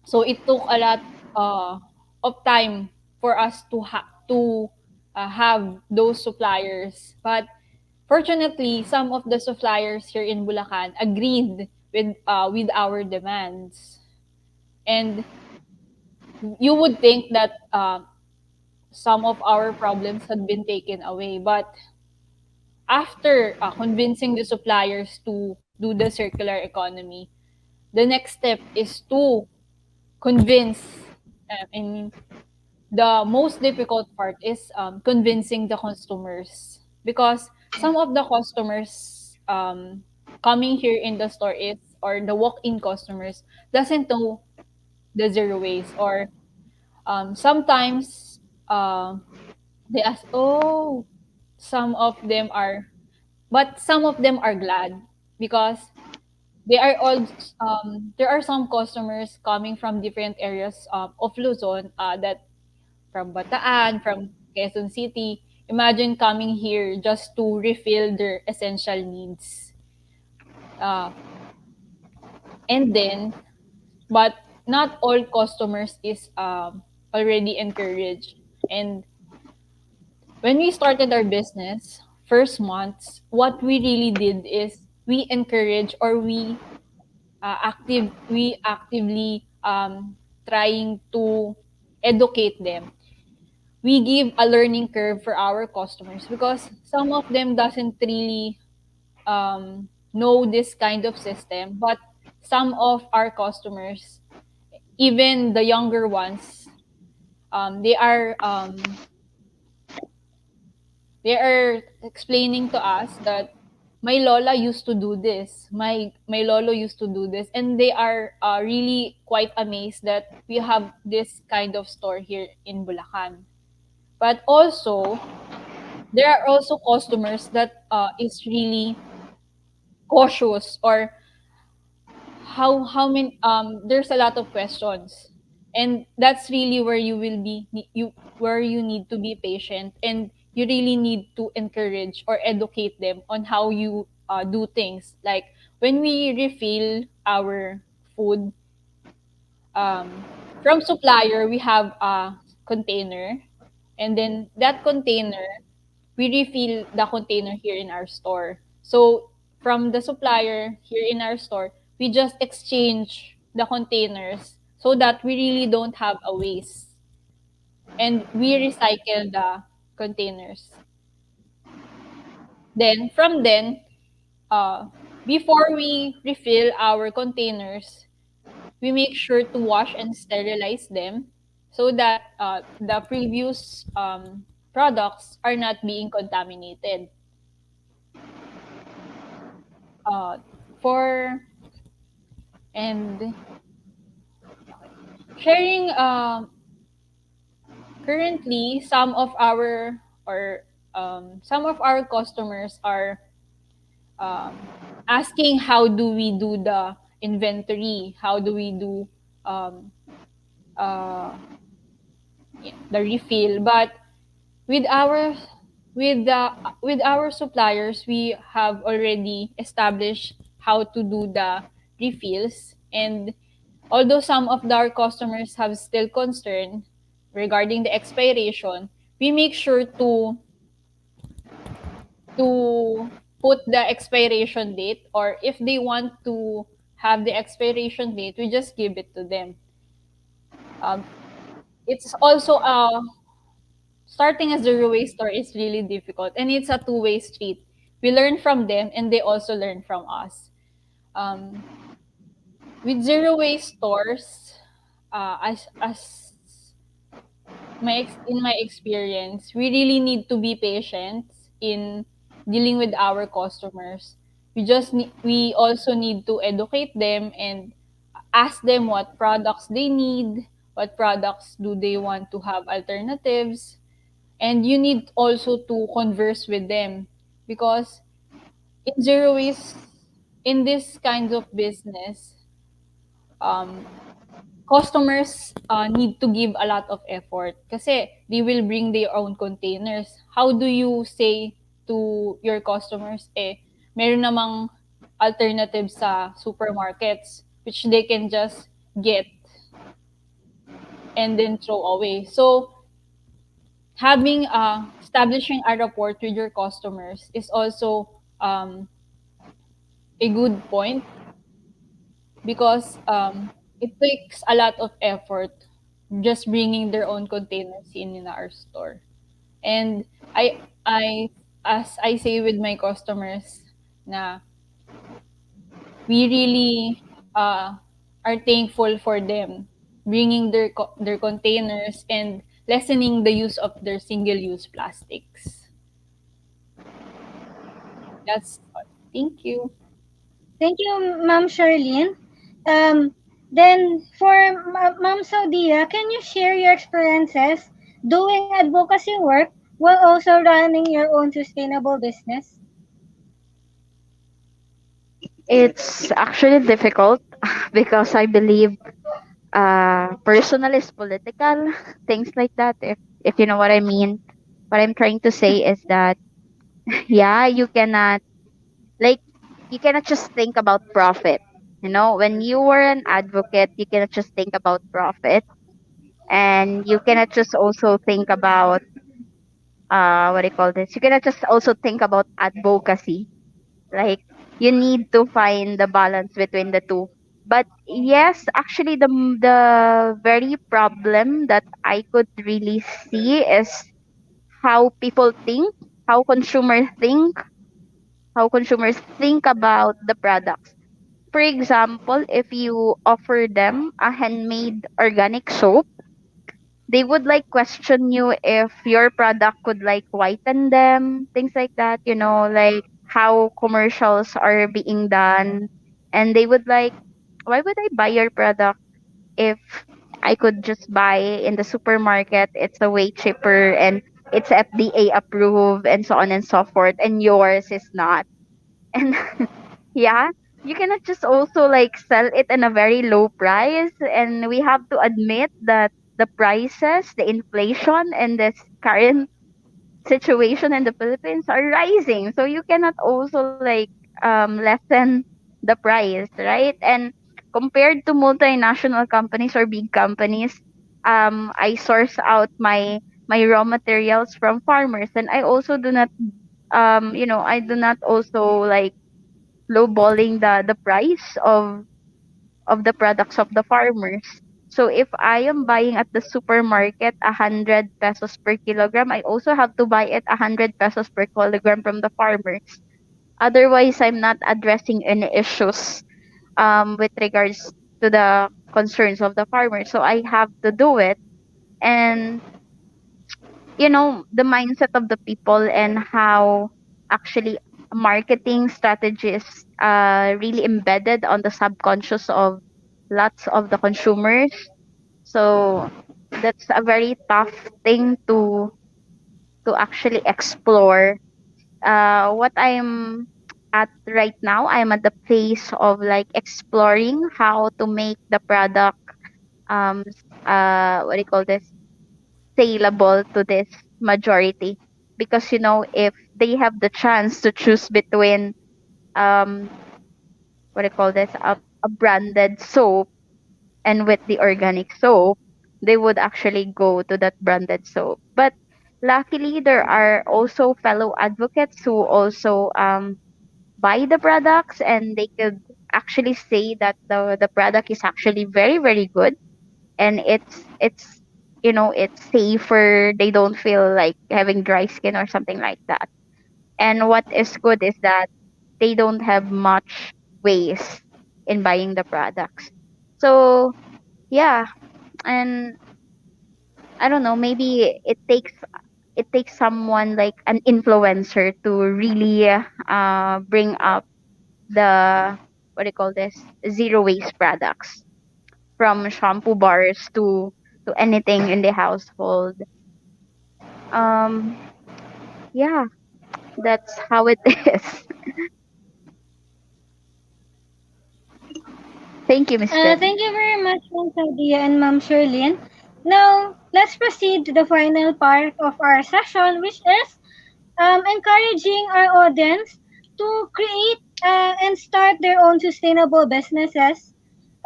So it took a lot of time for us to have those suppliers. But fortunately, some of the suppliers here in Bulacan agreed with our demands. And you would think that some of our problems had been taken away. But after convincing the suppliers to do the circular economy, the next step is to convince. I mean, the most difficult part is convincing the customers, because some of the customers coming here in the store is or the walk-in customers doesn't know the zero waste, or sometimes they ask, oh, some of them are, but some of them are glad because they are all there are some customers coming from different areas of Luzon, that from Bataan, from Quezon City. Imagine coming here just to refill their essential needs. Uh, and then, but not all customers is already encouraged. And when we started our business, first months, what we really did is we encourage, or we actively trying to educate them. We give a learning curve for our customers because some of them doesn't really know this kind of system, but some of our customers, even the younger ones, um, they are um, they are explaining to us that my lola used to do this, my lolo used to do this, and they are really quite amazed that we have this kind of store here in Bulacan. But also, there are also customers that is really cautious, or how many there's a lot of questions, and that's really where you will be you where you need to be patient, and you really need to encourage or educate them on how you do things. Like when we refill our food, from supplier, we have a container, and then that container, we refill the container here in our store. So from the supplier here in our store, we just exchange the containers so that we really don't have a waste, and we recycle the containers. Then from then, uh, before we refill our containers, we make sure to wash and sterilize them so that the previous products are not being contaminated. Uh, for and sharing, currently some of our customers are asking how do we do the inventory, how do we do um, uh, the refill. But with our with our suppliers, we have already established how to do the refills. And although some of our customers have still concern regarding the expiration, we make sure to put the expiration date, or if they want to have the expiration date, we just give it to them. um, it's also starting a zero waste store is really difficult, and it's a two-way street. We learn from them, and they also learn from us. Um, with zero waste stores, as in my experience, we really need to be patient in dealing with our customers. We also need to educate them and ask them what products they need, what products do they want to have alternatives, and you need also to converse with them, because in zero waste, in this kind of business, um, customers need to give a lot of effort kasi they will bring their own containers. How do you say to your customers, meron namang alternatives sa supermarkets which they can just get and then throw away. So having establishing a rapport with your customers is also a good point, because it takes a lot of effort just bringing their own containers in our store. And I as I say with my customers, na we really are thankful for them bringing their containers and lessening the use of their single use plastics. That's all. Thank you. Thank you, Ma'am Charlene. Um, then for Ma'am Saudia, can you share your experiences doing advocacy work while also running your own sustainable business? It's actually difficult because I believe personal is political, things like that. If you know what I mean. What I'm trying to say is that yeah, you cannot, like, you cannot just think about profit. You know, when you are an advocate, you cannot just think about profit, and you cannot just also think about what do you call this? You cannot just also think about advocacy. Like, you need to find the balance between the two. But yes, actually, the very problem that I could really see is how people think, how consumers think, how consumers think about the products. For example, if you offer them a handmade organic soap, they would like question you if your product could like whiten them, things like that, you know, like how commercials are being done, and they would like, why would I buy your product if I could just buy in the supermarket? It's a way cheaper and it's FDA approved and so on and so forth, and yours is not. And yeah, you cannot just also like sell it in a very low price. And we have to admit that the prices, the inflation, and this current situation in the Philippines are rising. So you cannot also like lessen the price, right? And compared to multinational companies or big companies, I source out my raw materials from farmers, and I also do not I do not also like lowballing the price of the products of the farmers. So if I am buying at the supermarket 100 pesos per kilogram, I also have to buy it 100 pesos per kilogram from the farmers. Otherwise, I'm not addressing any issues with regards to the concerns of the farmers. So I have to do it. And the mindset of the people and how actually marketing strategies really embedded on the subconscious of lots of the consumers. So that's a very tough thing to actually explore. What I'm at right now, I'm at the phase of like exploring how to make the product what do you call this, saleable to this majority. Because if they have the chance to choose between um what do you call this, a branded soap and with the organic soap, they would actually go to that branded soap. But luckily, there are also fellow advocates who also buy the products, and they could actually say that the product is actually very very good, and it's safer. They don't feel like having dry skin or something like that. And what is good is that they don't have much waste in buying the products. So yeah, and I don't know, maybe it takes someone like an influencer to really bring up the, what do you call this, zero waste products, from shampoo bars to anything in the household. um yeah, that's how it is. Thank you, Miss Jenny. Thank you very much, Ma'am Sadia and Ma'am Sherlyn. Now, let's proceed to the final part of our session, which is encouraging our audience to create and start their own sustainable businesses.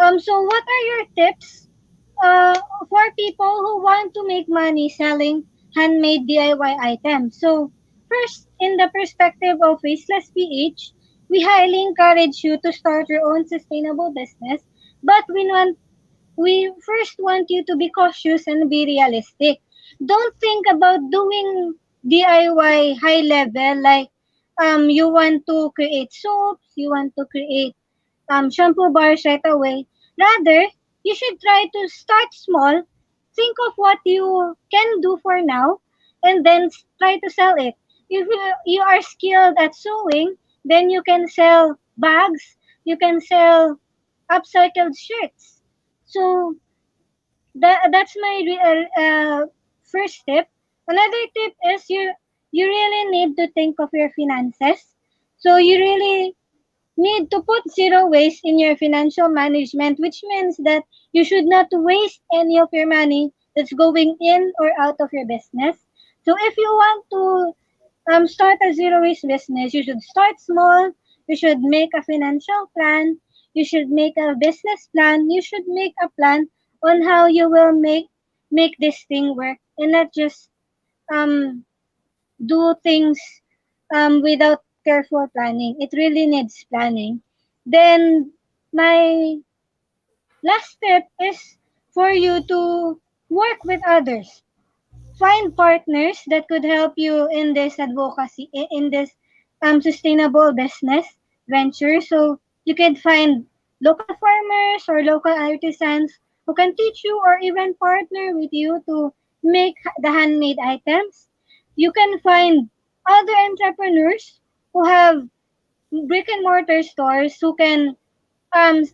So, what are your tips uh, for people who want to make money selling handmade DIY items? So, first, in the perspective of Wasteless PH, we highly encourage you to start your own sustainable business, but we first want you to be cautious and be realistic. Don't think about doing DIY high level like you want to create soaps, you want to create shampoo bars right away. Rather, you should try to start small. Think of what you can do for now and then try to sell it. If you are skilled at sewing, then you can sell bags, you can sell upcycled shirts. So that's my first tip. Another tip is you really need to think of your finances. So you really need to put zero waste in your financial management, which means that you should not waste any of your money that's going in or out of your business. So if you want to start a zero waste business, you should start small. You should make a financial plan. You should make a business plan. You should make a plan on how you will make this thing work, and not just um do things without careful planning. It really needs planning. Then my last tip is for you to work with others. Find partners that could help you in this advocacy, in this sustainable business venture. So you can find local farmers or local artisans who can teach you or even partner with you to make the handmade items. You can find other entrepreneurs who have brick and mortar stores um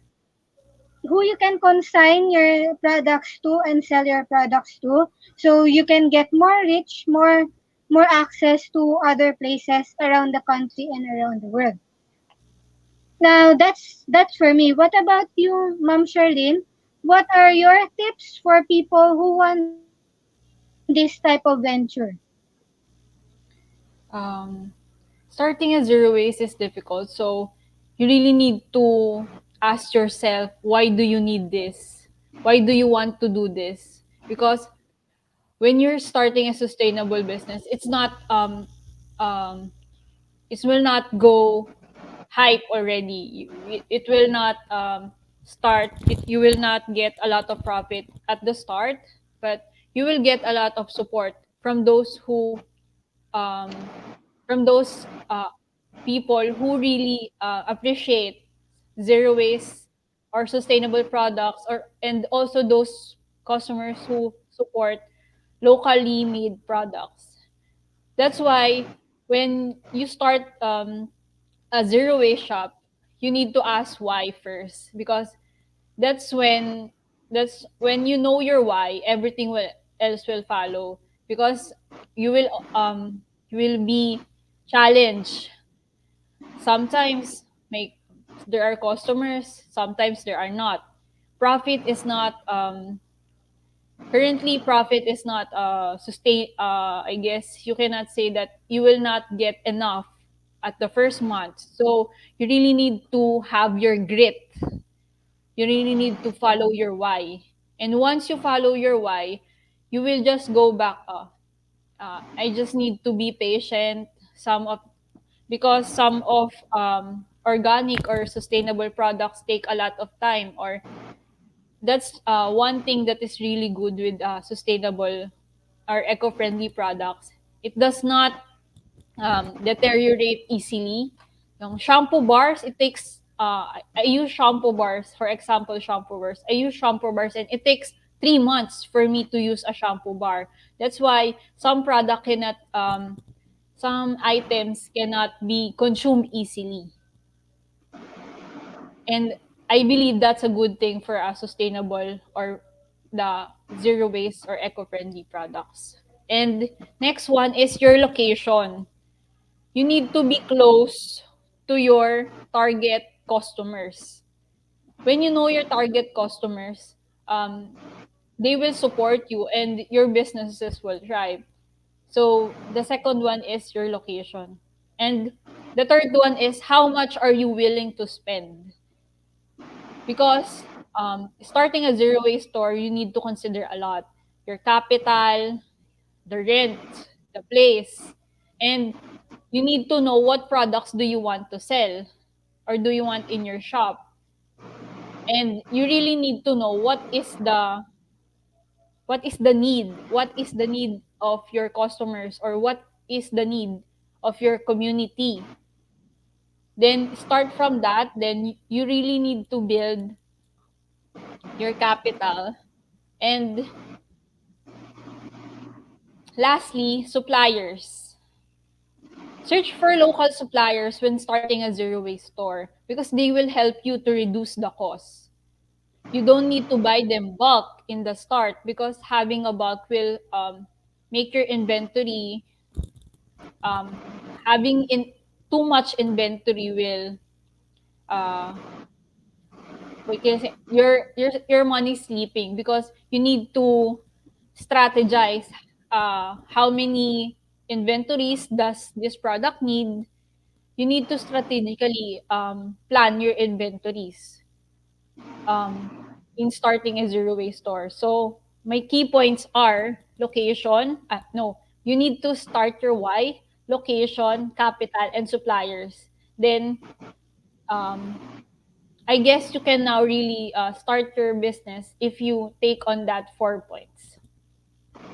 who you can consign your products to and sell your products to, so you can get more reach, more access to other places around the country and around the world. Now that's for me. What about you, Ma'am Charlene? What are your tips for people who want this type of venture? Um, Starting a zero waste is difficult. So you really need to ask yourself, why do you need this? Why do you want to do this? Because when you're starting a sustainable business, it's not um it will not go hype already. It will not start. You will not get a lot of profit at the start, but you will get a lot of support um, from those people who really appreciate zero waste or sustainable products, or and also those customers who support locally made products. That's why when you start a zero waste shop, you need to ask why first, because that's when that's when you know your why, everything will else will follow, because you will um you will be challenged. Sometimes make there are customers, sometimes there are not. Profit is not Currently profit is not sustain I guess you cannot say that you will not get enough at the first month. So you really need to have your grit. You really need to follow your why. And once you follow your why, you will just go back. I just need to be patient. Some of Because some of organic or sustainable products take a lot of time, or that's one thing that is really good with sustainable or eco-friendly products. It does not deteriorate easily. Yung shampoo bars, it takes, I use shampoo bars, for example, shampoo bars. I use shampoo bars and it takes 3 months for me to use a shampoo bar. That's why some items cannot be consumed easily. And I believe that's a good thing for a sustainable or the zero waste or eco-friendly products. And next one is your location. You need to be close to your target customers. When you know your target customers, um, they will support you and your businesses will thrive. So the second one is your location. And the third one is how much are you willing to spend? Because starting a zero waste store, you need to consider a lot. Your capital, the rent, the place, and you need to know what products do you want to sell or do you want in your shop. And you really need to know what is the need of your customers, or what is the need of your community. Then start from that, then you really need to build your capital. And lastly, suppliers. Search for local suppliers when starting a zero waste store, because they will help you to reduce the cost. You don't need to buy them bulk in the start, because having a bulk will make your inventory, um, having in too much inventory will uh, because your money sleeping, because you need to strategize how many inventories does this product need. You need to strategically plan your inventories um, in starting a zero waste store. So my key points are location. No, you need to start your why, location, capital, and suppliers. Then um, I guess you can now really start your business if you take on that 4 points.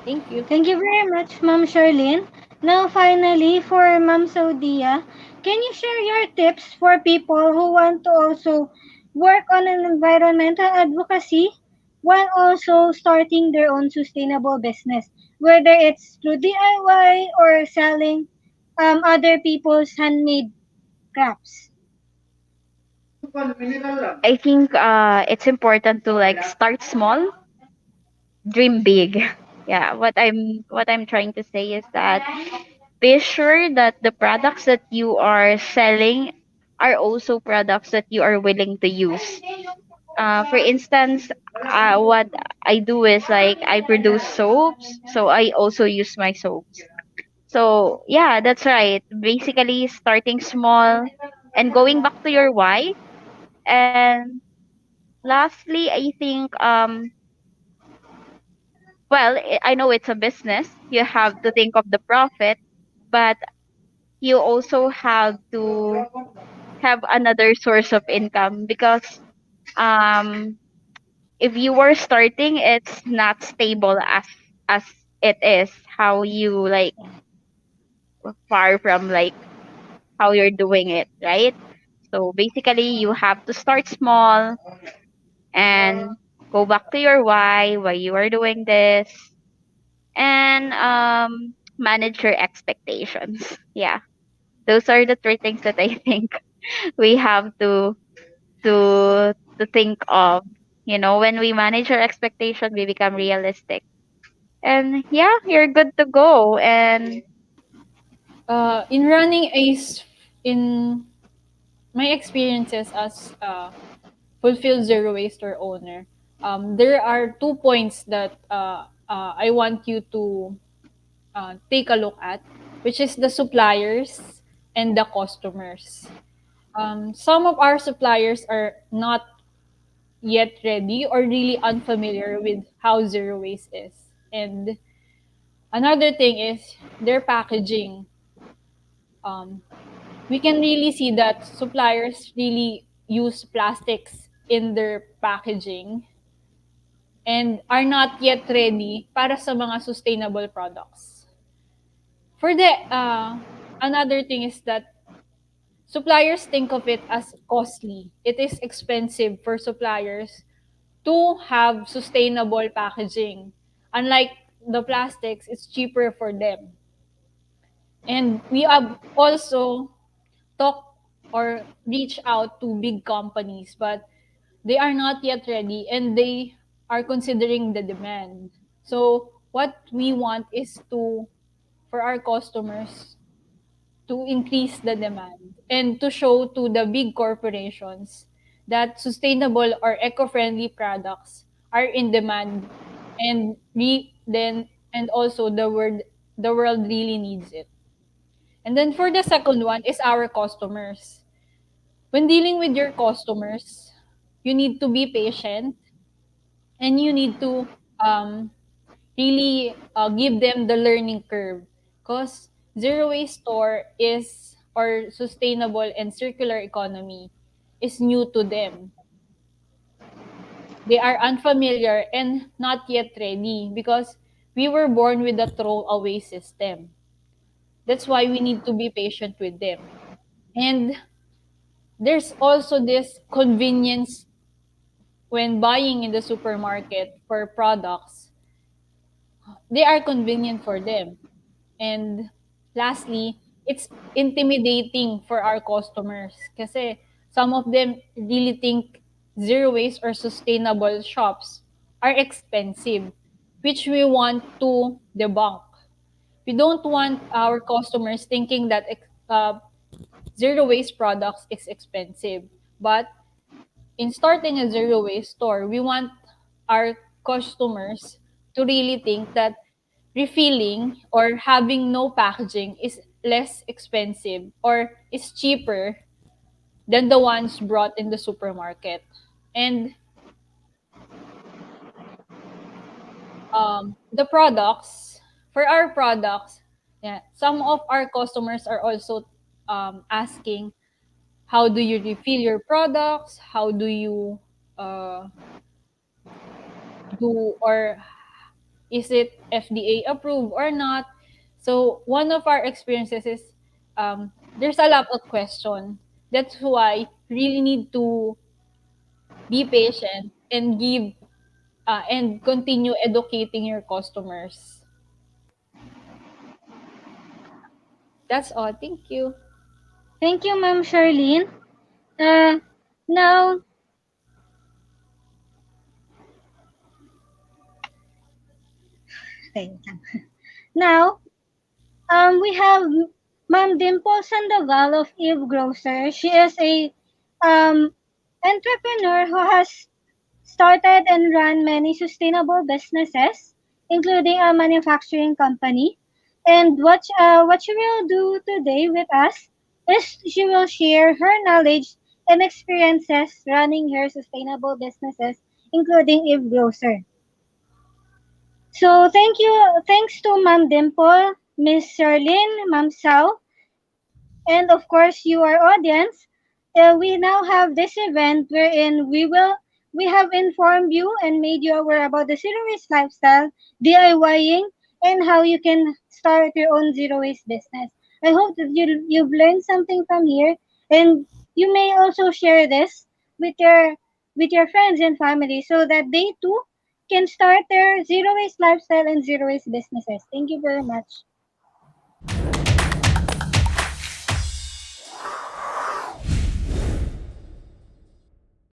Thank you. Thank you very much, Ma'am Charlene. Now, finally, for Ma'am Saudia, can you share your tips for people who want to also work on an environmental advocacy while also starting their own sustainable business, whether it's through DIY or selling other people's handmade crafts? I think it's important to like start small, dream big. Yeah, what I'm trying to say is that be sure that the products that you are selling are also products that you are willing to use. For instance, what I do is like I produce soaps, so I also use my soaps. So yeah, that's right. Basically, starting small and going back to your why. And lastly, I think well, I know it's a business. You have to think of the profit, but you also have to have another source of income because um if you were starting, it's not stable as it is how you like far from like how you're doing it, right? So basically you have to start small and go back to your why you are doing this, and manage your expectations. Yeah, those are the three things that I think we have to think of. You know, when we manage our expectation, we become realistic. And yeah, you're good to go. And In running in my experiences as fulfill zero waste store owner, there are 2 points that I want you to take a look at, which is the suppliers and the customers. Some of our suppliers are not yet ready or really unfamiliar with how zero waste is. And another thing is their packaging. Um, we can really see that suppliers really use plastics in their packaging and are not yet ready para sa mga sustainable products. For the another thing is that suppliers think of it as costly. It is expensive for suppliers to have sustainable packaging. Unlike the plastics, it's cheaper for them. And we have also talked or reach out to big companies, but they are not yet ready and they are considering the demand. So what we want is to for our customers to increase the demand and to show to the big corporations that sustainable or eco-friendly products are in demand and then and also the world really needs it. And then for the second one is our customers. When dealing with your customers, you need to be patient and you need to um, really give them the learning curve because zero waste store is or sustainable and circular economy is new to them. They are unfamiliar and not yet ready because we were born with a throwaway system. That's why we need to be patient with them. And there's also this convenience when buying in the supermarket for products. They are convenient for them. And lastly, it's intimidating for our customers kasi some of them really think zero waste or sustainable shops are expensive, which we want to debunk. We don't want our customers thinking that zero waste products is expensive. But in starting a zero waste store, we want our customers to really think that refilling or having no packaging is less expensive or is cheaper than the ones brought in the supermarket. And the products, for our products, yeah, some of our customers are also asking, how do you refill your products? How do you uh, do or is it FDA approved or not? So one of our experiences is there's a lot of question. That's why really need to be patient and give and continue educating your customers. That's all. Thank you. Thank you, Ma'am Charlene. Uh, Now, wait lang. Now, we have Ma'am Dimple Sandoval of Eve Grocer. She is a um, entrepreneur who has started and run many sustainable businesses, including a manufacturing company. And what she will do today with us is she will share her knowledge and experiences running her sustainable businesses, including Eve Grocer. So thanks to Ma'am Dimple, Miss Sherlyn, Ma'am Sao, and of course you, our audience. We now have this event wherein we have informed you and made you aware about the zero waste lifestyle, DIYing, and how you can start your own zero waste business. I hope that you've learned something from here, and you may also share this with your friends and family so that they too can start their zero waste lifestyle and zero waste businesses. Thank you very much.